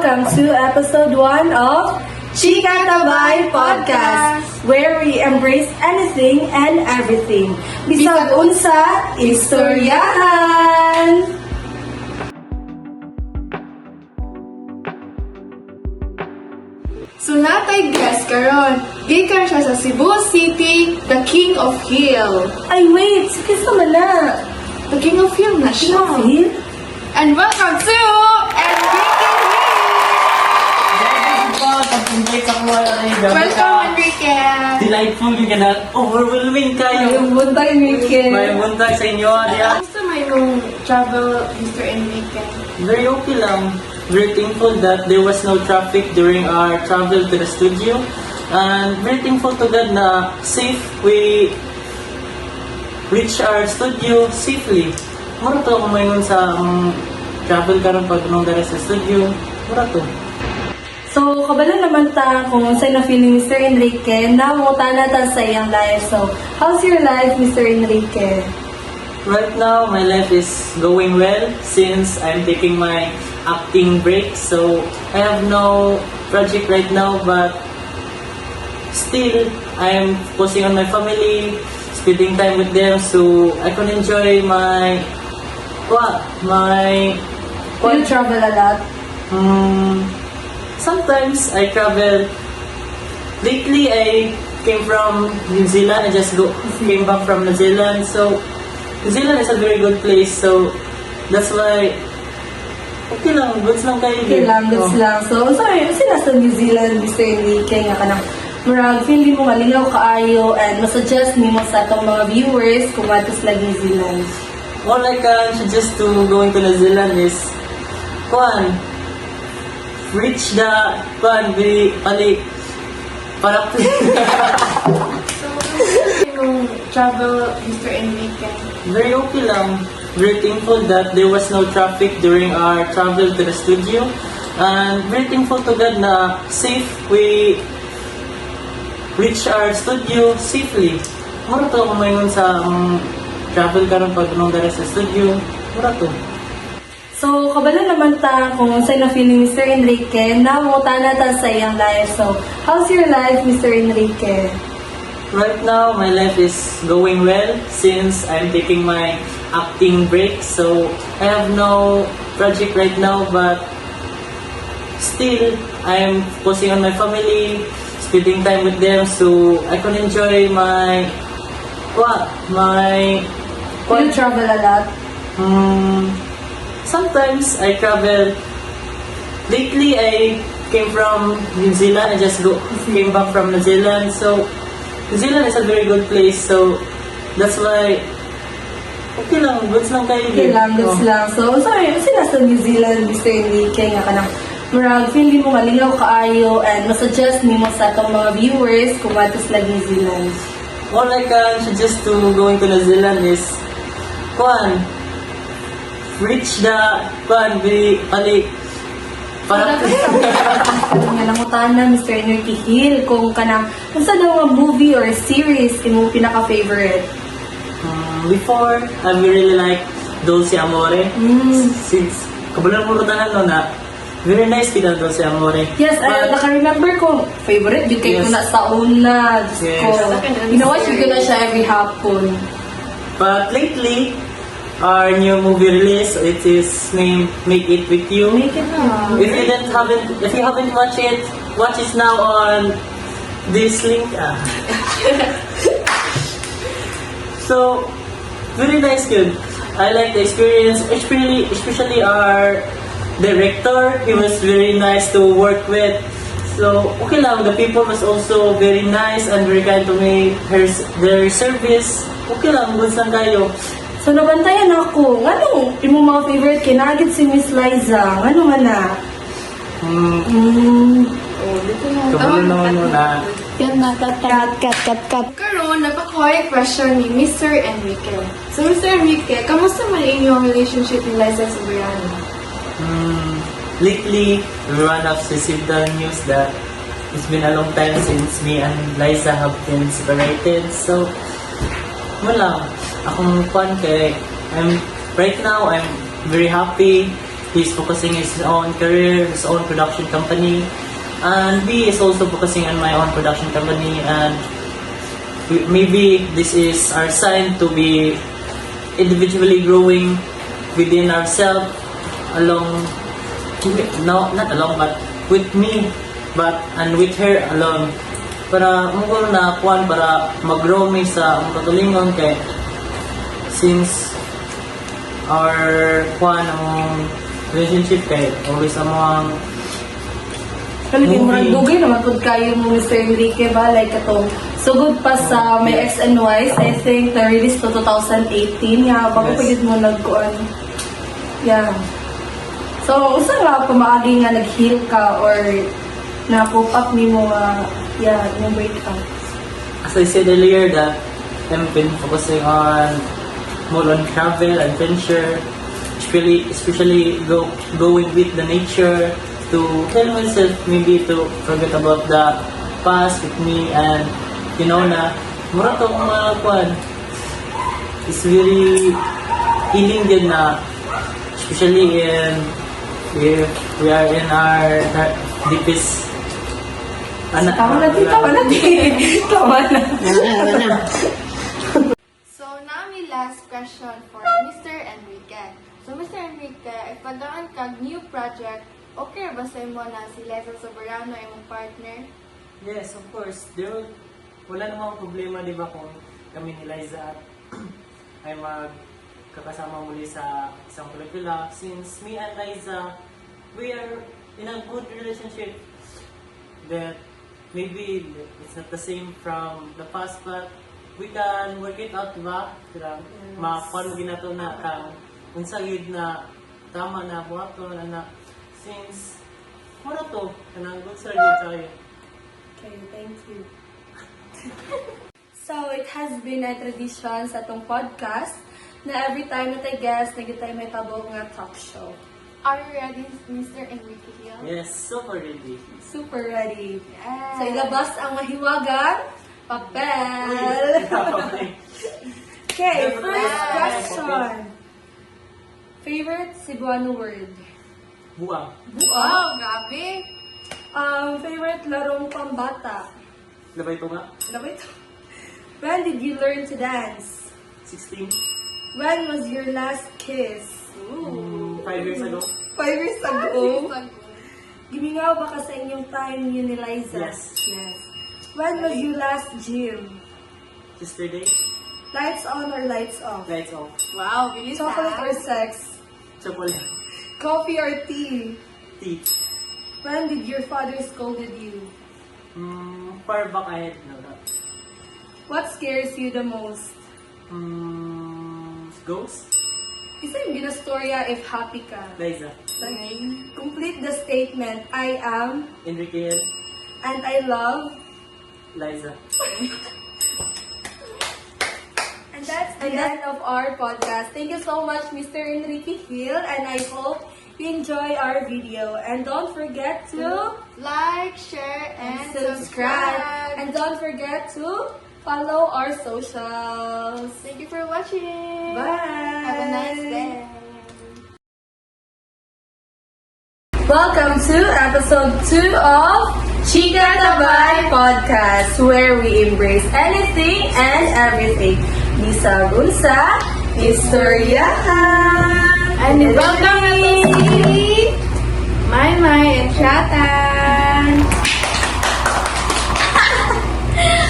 welcome to episode 1 of Chika Tabay Podcast, where we embrace anything and everything. Bisag unsa, istoryahan! So natay guest karon, gikan siya sa Cebu City, the King of Hill. Ay wait, sige sa mana. The King of Hill na siya. Feel? And welcome to Enrique Hill! Welcome, Enrique! Delightful yung ganun. Overwhelming kayo. Yung buntag weekend. May buntag sa inyo. Diya. Gusto mo yung travel, Mr. Enrique? Very okay lang. Very thankful that there was no traffic during our travel to the studio. And very thankful to God na safe we reach our studio safely. Mura to kung mayroon sa travel karon pag nung dara sa studio. Mura to. So, kabalo naman ta kung saan na feeling Mr. Enrique na mutana ta sa iyang life. So, how's your life, Mr. Enrique? Right now, my life is going well since I'm taking my acting break. So, I have no project right now, but still, I'm focusing on my family, spending time with them, so I can enjoy my Do you travel a lot? Sometimes I travel. Lately, I came from New Zealand. I just came back from New Zealand. So, New Zealand is a very good place. So, that's why okay lang. Goods lang kayo. Okay lang, goods lang. So, sorry, sila sa New Zealand, Mr. Enrique, nga ka na murag, feel di mo malingaw kaayo and masuggest ni mo sa itong mga viewers kung matos lang New Zealand. All I can suggest to going to New Zealand is reach the para Yung travel, Mr. Enrique? very okay lang. Very thankful that there was no traffic during our travel to the studio. And very thankful to God na safe we reach our studio safely. Mura to kung mayroon sa travel karon pag nung dara sa studio. Mura to. So, kabalo naman ta kung saan na feeling Mr. Enrique na mutana ta sa iyang life. So, how's your life, Mr. Enrique? Right now, my life is going well since I'm taking my acting break. So, I have no project right now, but still, I'm focusing on my family, spending time with them, so I can enjoy my Do you travel a lot? Sometimes I travel. Lately, I came from New Zealand. I just came back from New Zealand. So, New Zealand is a very good place. So, that's why okay lang. Goods lang kayo. Okay lang, goods lang. So, sorry, sila sa New Zealand, Mr. Enrique, nga ka na murag, feel di mo malingaw kaayo and masuggest ni mo sa itong mga viewers kung matos lang New Zealand. All I can suggest to going to New Zealand is reach the para Nga nangutan na Mr. Enrique Hill kung kanang unsa daw nga movie or series imong pinaka-favorite. Before, I really like Dulce Amore. Since kabulan mo tanan no na very nice kita Dulce Amore. Yes, naka-remember ko, favorite, yung kay Yes. ko na sa una, Diyos Yes. ko. Ginawa siya ko na siya every hapon. But lately, our new movie release, it is named Make It With You. Make it na. If you haven't watched it, watch it now on this link. So, very nice, good. I like the experience, especially our director. He was very nice to work with. So, okay lang. The people was also very nice and very kind to me. Their service, okay lang. Goods lang kayo. So, nabantayan ako. Anong imong mga favorite kinagit si Miss Liza? Ano nga na? Kabulan naman muna. Cut. Karon, napakuha yung question ni Mr. Enrique. So, Mr. Enrique, kamusta man yung relationship ni Liza Soberano? Lately, everyone has received the news that it's been a long time since me and Liza have been separated. So, wala. Akong right now, I'm very happy He's focusing his own career, his own production company, and B is also focusing on my own production company. And maybe this is our sign to be individually growing within ourselves, along, no, not along, but with me, and with her alone. Para mungkol na kuan para mag-grow mi sa among katulingon kay since our kuan among relationship kay always among Kaligin mo movie. dugay naman pud kayo mo Mr. Enrique ba like katong sugod pa sa may X and Y's, I think na release to 2018 ya bago Yes. pa gid mo nagkuan. Yeah. So usa ra pa maagi nga nag-heal ka or na-cope up nimo nga yung breakup. As I said earlier that I've been focusing on more on travel, adventure, especially going with the nature to tell myself maybe to forget about the past with me and na mura to mga kwan is very healing din na especially if we are in our deepest Tama na. So, now my last question for Mr. Enrique. So, Mr. Enrique, if padaan kag new project, okay ba sa imo na si Liza Soberano imong partner? Yes, of course. Wala namang problema, di ba, kung kami ni Liza at ay magkakasama muli sa isang pelikula. Since me and Liza, we are in a good relationship that maybe it's not the same from the past, but we can work it out, di ba? Makakuan ginato na kang unsa yun na tama na buhaton na since wala to, kanang good sir yun tayo. Okay, thank you. So, it has been a tradition sa itong podcast na every time na tayo guest, nagitay may tabo nga talk show. Are you ready, Mr. Enrique Hill? Yes, super ready. Super ready. Yes. So, ilabas ang mahiwagan, papel. Okay, first question. Favorite Cebuano word? Buang. Wow, grabe. Favorite larong pambata? Labay ko nga. Ano ba ito? When did you learn to dance? 16. When was your last kiss? 5 years ago. 5 years ago. Gimingaw ba ka sa inyong time yun ni Liza? Yes. Yes. When was your last gym? Yesterday. Lights on or lights off? Lights off. Wow, bilis Chocolate or sex? Chocolate. Coffee or tea? Tea. When did your father scolded you? Far back ahead. No, no. What scares you the most? Ghost. Isa yung ginastorya if happy ka. Liza. Complete the statement, I am Enrique Hill. and I love. Liza. And that's the end of our podcast. Thank you so much, Mr. Enrique Hill, and I hope you enjoy our video. And don't forget to Like, share, and subscribe. subscribe. And don't forget to follow our socials. Thank you for watching. Bye. Have a nice day. Welcome to episode 2 of Chika Tabay Podcast, where we embrace anything and everything. Bisagol sa istoryahan. And welcome to si Maymay and Chatan.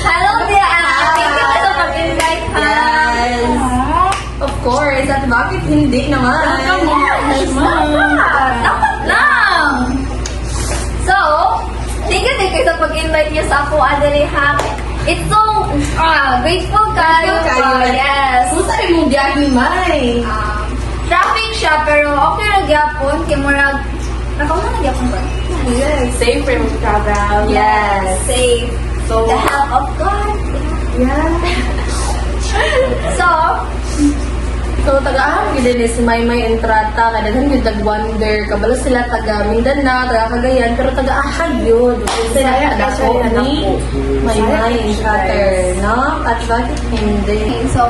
Hello there! Thank you sa pag-invite ha! Yes. Of course, at bakit hindi naman? Dapat lang! So, thank you sa pag-invite niyo sa ako, Adeli ha. It's so grateful kayo. Yes. Kung saan mong biyahe, May? Traffic siya, pero okay na gyapon. Kaya murag, nakauna na gyapon ba? Yes. Safe for mong travel. Yes. Safe. So, The help of God. yeah. So, So, taga-ahang yun din si Maymay Entrata, kadaghan yun tag-wonder, kabalo sila taga Mindanao, taga Cagayan, pero taga-ahang yun. Sila anak ko ni Maymay Entrata, no? At bakit hindi? So,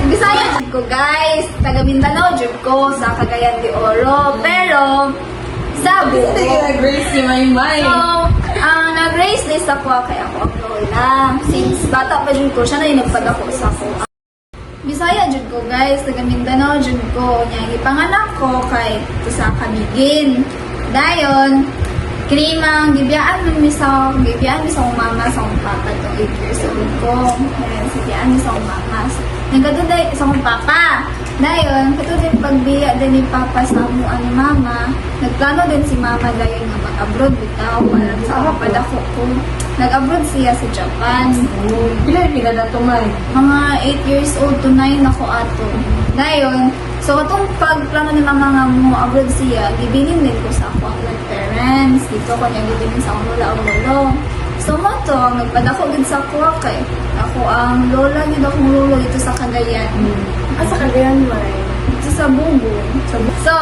Bisaya jud ko guys, taga Mindanao jud ko sa Cagayan de Oro, pero sa Hindi ka nag-race si Maymay. So, nag-race list ako kay ako ang lola. Since bata pa jud ko, siya na yung nagpadako sa ako. Bisaya jud ko guys, taga Mindanao jud ko. Nya ipanganak ko kay sa Kamigin. Dayon, kinimang gibiyaan mi sa akong mama sa akong papa tong 8 years old ko. Dayon, gibiyaan mi sa akong mama. Nagkatuday sa akong papa. Dayon, katuday pagbiya din ni papa sa amo ani mama. Nagplano din si mama dayon nga mag-abroad bitaw para sa papadako ko. Nag-abroad siya sa Japan. Pila yung pila na tumay? Mga 8 years old to 9 ako ato. Dayon, so katong pagplano ni mama nga mo abroad siya, gibilin din ko sa ako ang parents. Dito ko niya gibilin sa akong lola o lolo. So mo to, nagpadako din sa ako kay ako ang lola niya akong lolo dito sa Cagayan. Sa Cagayan, May. Dito sa Bungo. So,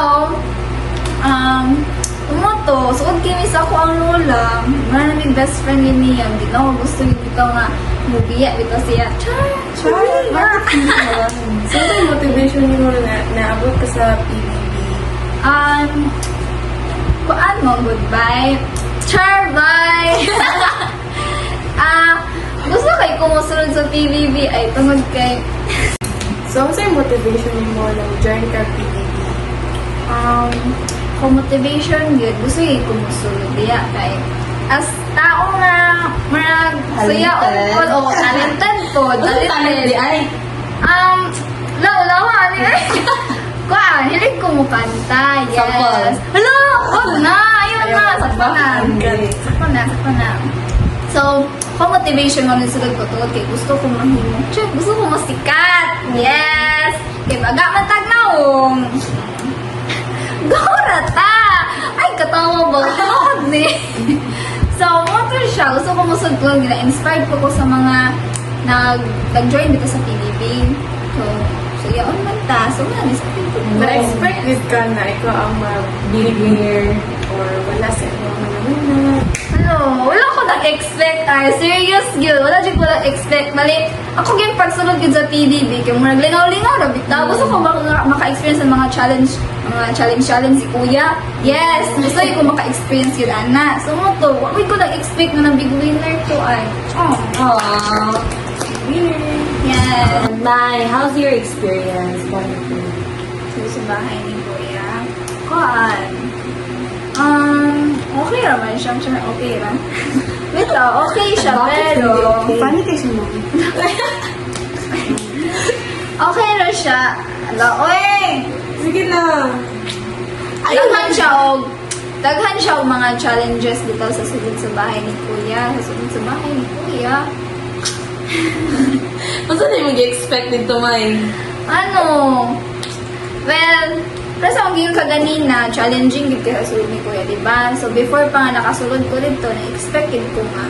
Umoto, suod kini sa ako ang lola, wala naming best friend yun niya. Hindi na ako gusto yung ikaw nga mubiya dito siya. Char! Bakit hindi ka? So, ano yung motivation mo na naabot ka sa PBB? Kuan mo, goodbye. Char, bye! Gusto kay kumusunod sa PBB ay tungod kay So, ano yung motivation mo na join ka PBB? kung motivation yun, gusto yung kumusunod diya kay as tao na marag saya o talented po, talented. ay? Lawa ni Kuan, hilig ko mo kanta, yes. Sample. Hello! Huwag na! Ayun na! Sakpa na. Sakpa na. So, kung motivation mo nung sunod ko to, kay gusto ko mahimo. Check, gusto ko masikat! Yes! Kay baga matagnaong. Gora ta! Ay, katawa ba? Tawag ni. So, mo to siya. Gusto ko musod ko. Inspired ko sa mga nag-join dito sa PBB. So yaon man ta. So, wala ni sa PBB. Na-expected ka na ikaw ang mag-billionaire or wala sa iyo mga Ano, wala ko na-expect. Ay, serious yun. Wala dyan ko na-expect. Mali, ako yung pagsunod yun sa PBB. Kaya muna lingaw-lingaw na bitaw. Gusto ko maka-experience ng mga challenge si Kuya. Yes! Gusto ko maka-experience yun, Ana. So, mo to, wala ko na-expect na big winner to ay. Aww. Yes. Nay, how's your experience? Sa bahay ni Kuya. Kuan. Okay naman siya. Okay lang. Wait lang, okay siya, pero... Paano kayo siya mo? Okay na siya. Ala, oy! Sige na. Daghan siya og mga challenges dito sa sulod sa bahay ni Kuya. Sa sulod sa bahay ni Kuya. Masa na yung mag-expect dito, May? Ano? Well, pero sa yung kaganina, challenging dito sa sulod ni Kuya, diba? So, before pa nga nakasulod ko dito, na-expected ko nga.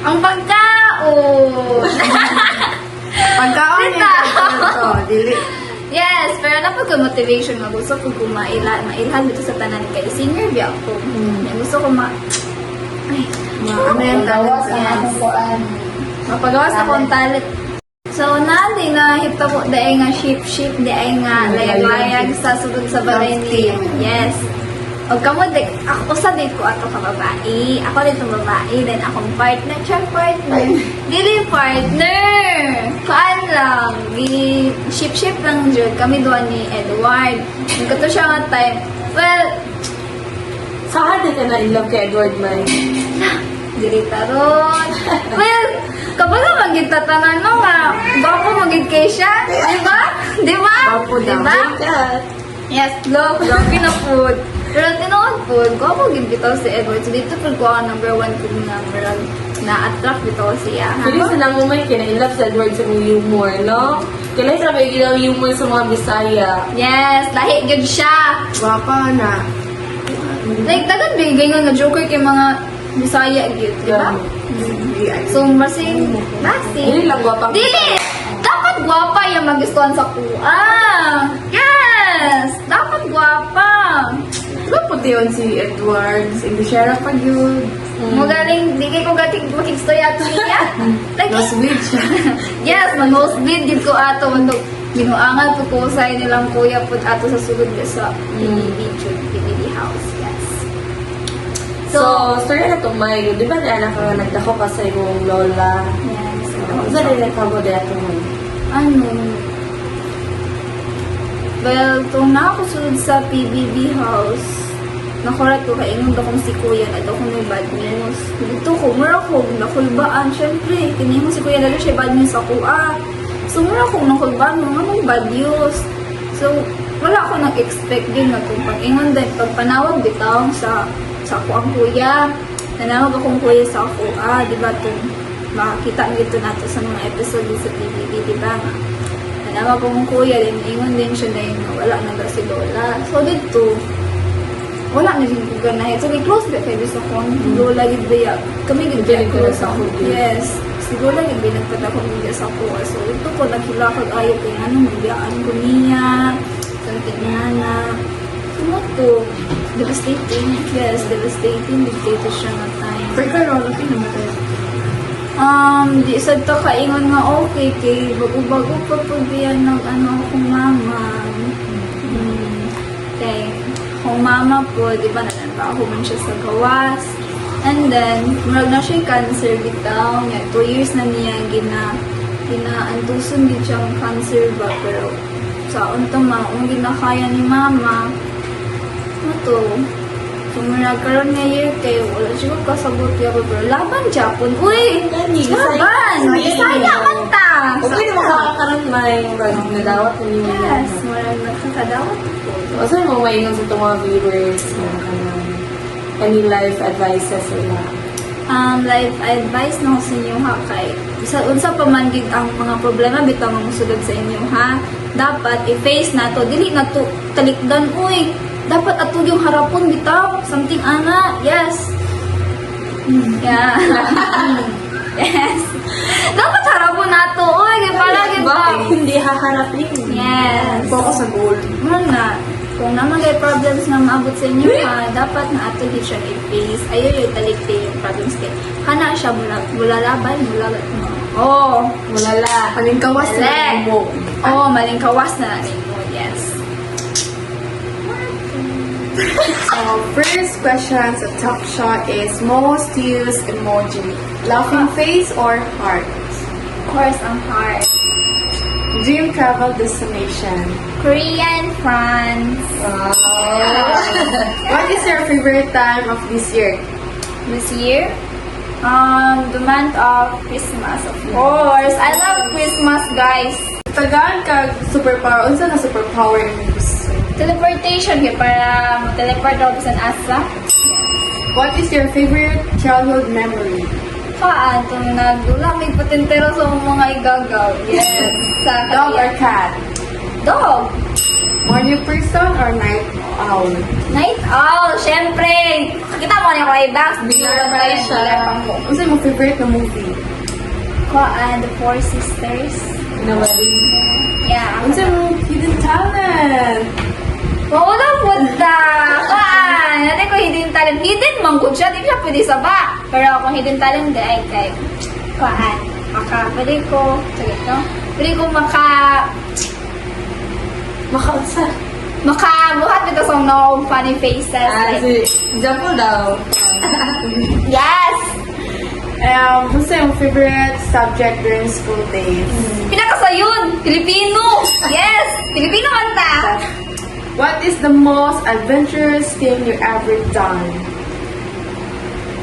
Ang pagkaon! Pagkaon Dito! Dili. Yes, pero napag ko motivation nga gusto ko mailhan dito sa tanan kay senior biya ako. Gusto ko ay, Mapagawas mapagawas akong talent. So, nandi na hito ko dahil nga ship di ay nga layag-layag sa sudod sa balay ni. Yes. O kamo ako sa date ko ato ka babae. Ako dito babae, then akong partner, check partner. Dili partner. Kuan lang, ship lang jud kami doon ni Edward. Kato siya nga time. Well, Saan ka na in love kay Edward, May? dili taron. Well, kapag maging tatanan no nga, bako maging kay siya. Di ba? Bapo Di na. ba? Yes, love na food. Pero tinuod po, ko ako bitaw si Edward. So dito po ko ang number 1 ko na-attract bitaw siya. Pwede sa lang mo, May, kina-in-love sa Edward sa mga humor, no? Kailan sa may ginaw humor sa mga Bisaya? Yes, lahi good siya. Wapa na. Like, dagan bigay nga joker kay mga Bisaya gyud, di ba? So, masing Dili lang gwapa. Dili! Dapat gwapa yung magustuhan sa kuha. Yes! Dapat gwapa. Ano po yun si Edward? Englishera pa yun. Magaling, di kayo ko gating makikstoya ato niya. Like, Mas weird siya. yes, mag-nosebleed yun ko ato. Ano, ginuangan po ko sa nilang kuya po ato sa sulod sa PBB house. Yes. So, story na to, May. Di ba na anak ka nagdako ka sa imong lola? Yes. Sa rin ka mo dito, May? Ano? Well, kung nakakusunod sa PBB house, nakurat ko kaingon akong si kuya at ako may bad news. Dito ko, mura ko, nakulbaan. Siyempre, kini mo si kuya lalo siya bad news ako. So, mura ko nakulbaan mo, anong bad news? So, wala ako nag-expect din na kung pag-ingon din, pagpanawag bitaw sa ako ang kuya. Nanawag akong kuya sa ako. Di ba ito, makakita dito nato sa mga episode sa PBB, di ba nga? Nanawag akong kuya, din ingon din siya na yung wala na si lola. So, dito, wala na din ko ganahin. So, close ba kayo sa kong lola gid ba kami gid ba close ako. Yes. Si lola gid ba nagpadakong niya sa ako. So, ito ko nakilakag ayaw kay ano, magyaan ko niya. Something na. So, mo to, devastating. Yes, devastating. Dictator siya na time. Pero karoon, okay namatay. Di sad to kaingon nga okay kay bago-bago pa po diyan ng ano akong mama. Okay. Akong mama po, di ba, nananbaho man siya sa gawas. And then, murag na siya cancer bitaw. 2 years na niya ginaantuson din siyang cancer ba. Pero, sa unta kung ginakaya ni mama, ano to? So, murag karoon nga year kayo, wala siya kasabot niya ko. Pero, laban Japon. Uy! Laban! Bisaya man ta! Okay naman makakaroon, May. Nadawat mo yung Yes, murag nakakadawat po. O saan mo maingon sa itong mga viewers na any life advices nila? Life advice no sa inyo ha kay unsa pa man gid ang mga problema bitaw nga mosulod sa inyo ha, dapat i-face nato dili na to talikdan uy, dapat ato yung harapon bitaw something ana. Yes. Yeah. Yes. Dapat harapon nato uy kay para gid ba. Bakit hindi haharapin? Yes. Focus sa goal. Muna, kung naman may problems na maabot sa inyo dapat na ato di siya i-face. Ayaw yung talikti yung problems kayo. Hana siya bulalaban, bulalat mo. Oh, Mulala. Kaming kawas Correct. na mo. oh, maling kawas na natin mo. Yes. So, first question sa Talk Shot is most used emoji. Laughing face or heart? Of course, ang heart. Dream travel destination. Korean, France. What is your favorite time of this year? This year, the month of Christmas, of course. I love Christmas, guys. Tagaan ka superpower. Unsa na superpower yung gusto? Teleportation, kaya para mo-teleport ako sa asa. What is your favorite childhood memory? Itong nagdula, may patentero sa mga igagaw. Yes. Sa Dog or Korea. cat? Dog. Morning person or night owl? Night owl, syempre. Kita mo niya ko ay box. Bilar pa siya. Unsa yung favorite na movie? The Four Sisters. Pinawaling. Yeah. Unsa yung hidden talent? Wala po ta. Natin ko hidden talent. Hidden man good siya. Di siya pwede sa ba. Pero kung hidden talent, di ay kay pwede ko, sige to, pwede ko makabuhat dito sa no funny faces. Like, Example daw. yes! Unsa yung favorite subject during school days? Pinakasayon! Filipino! Yes! Filipino man ta! What is the most adventurous thing you ever done?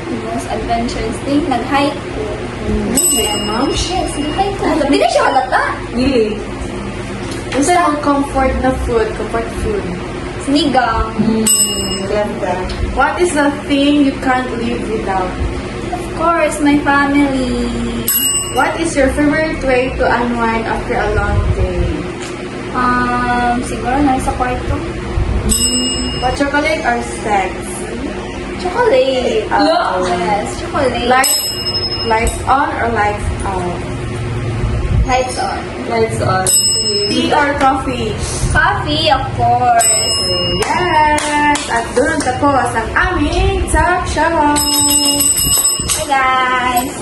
The most adventurous thing, nag-hike ko. Yes, nag-hike ko. Hindi na siya halata. Really? Unsa yung comfort food? Sinigang. Ganda. What is the thing you can't live without? Of course, my family. What is your favorite way to unwind after a long day? Siguro na sa kwarto. What chocolate or sex? Chocolate. Oh. Yes, chocolate. Lights on or lights out? Lights on. Lights on. Tea or coffee? Coffee, of course. Yes! At doon tapos ang aming talk show! Hey guys!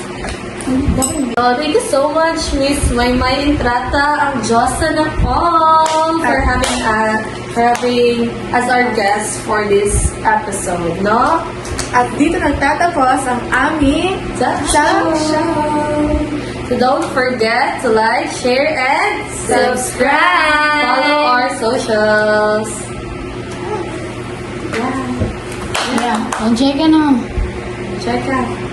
Thank you so much, Miss Maymay Entrata, ang Diyosa ng all, for having as our guest for this episode, no? At dito nagtatapos ang aming Talk talk show. show! So don't forget to like, share, and Subscribe! Follow our socials. Check ka na. Check out.